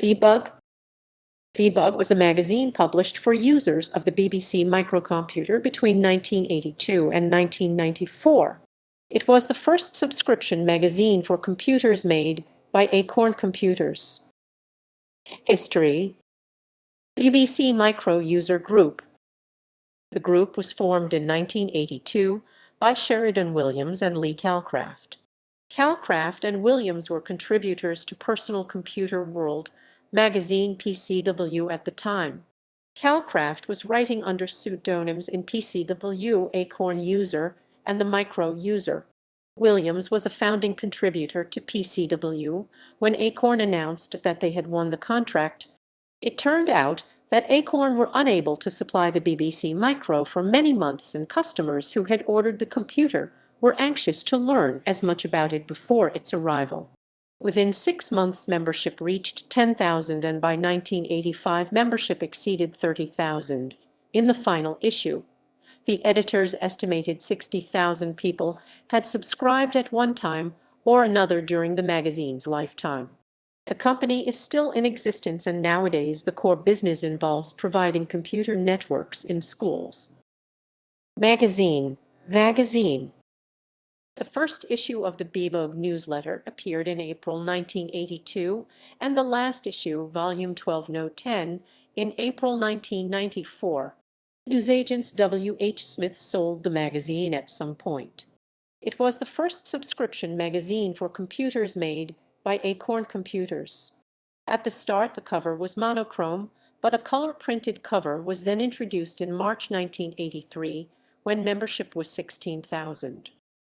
Beebug. Beebug was a magazine published for users of the BBC Microcomputer between 1982 and 1994. It was the first subscription magazine for computers made by Acorn Computers. History. BBC Micro User Group. The group was formed in 1982 by Sheridan Williams and Lee Calcraft. Calcraft and Williams were contributors to Personal Computer World magazine PCW at the time. Calcraft was writing under pseudonyms in PCW, Acorn User, and the Micro User. Williams was a founding contributor to PCW when Acorn announced that they had won the contract. It turned out that Acorn were unable to supply the BBC Micro for many months, and customers who had ordered the computer were anxious to learn as much about it before its arrival. Within 6 months, membership reached 10,000, and by 1985 membership exceeded 30,000. In the final issue, the editors estimated 60,000 people had subscribed at one time or another during the magazine's lifetime. The company is still in existence, and nowadays the core business involves providing computer networks in schools. Magazine. The first issue of the Beebug newsletter appeared in April 1982, and the last issue, Volume 12, Note 10, in April 1994. Newsagents W. H. Smith sold the magazine at some point. It was the first subscription magazine for computers made by Acorn Computers. At the start, the cover was monochrome, but a color-printed cover was then introduced in March 1983, when membership was 16,000.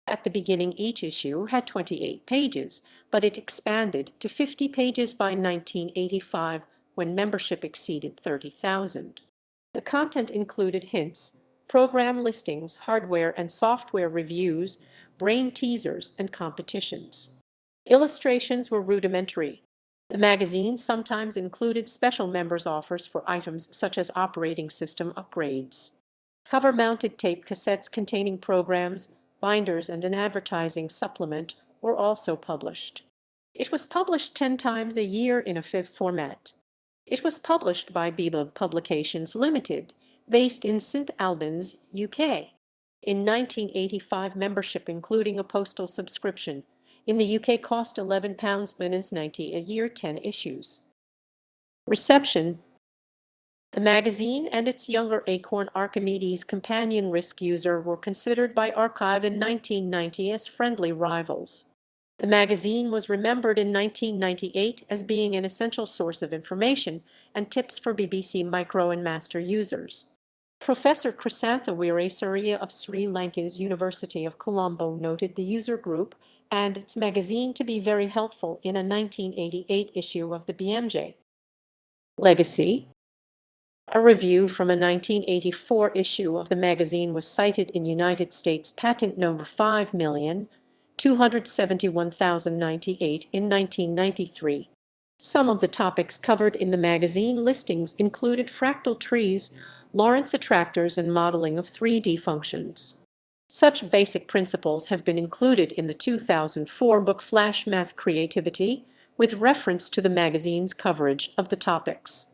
At the beginning, each issue had 28 pages, but it expanded to 50 pages by 1985, when membership exceeded 30,000. The content included hints, program listings, hardware and software reviews, brain teasers, and competitions. Illustrations were rudimentary. The magazine sometimes included special members' offers for items such as operating system upgrades. Cover-mounted tape cassettes containing programs, binders, and an advertising supplement were also published. It was published 10 times a year in a FIV format. It was published by Beebug Publications Limited, based in St Albans, UK. In 1985, membership, including a postal subscription, in the UK cost £11.90 a year, 10 issues. Reception. The magazine and its younger Acorn Archimedes companion Risk User were considered by Archive in 1990 as friendly rivals. The magazine was remembered in 1998 as being an essential source of information and tips for BBC Micro and Master users. Professor Krisantha Weerasuriya of Sri Lanka's University of Colombo noted the user group and its magazine to be very helpful in a 1988 issue of the BMJ. Legacy. A review from a 1984 issue of the magazine was cited in United States Patent Number 5,271,098 in 1993. Some of the topics covered in the magazine listings included fractal trees, Lorentz attractors, and modeling of 3D functions. Such basic principles have been included in the 2004 book Flash Math Creativity, with reference to the magazine's coverage of the topics.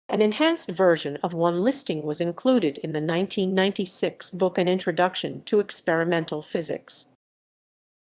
An enhanced version of one listing was included in the 1996 book An Introduction to Experimental Physics.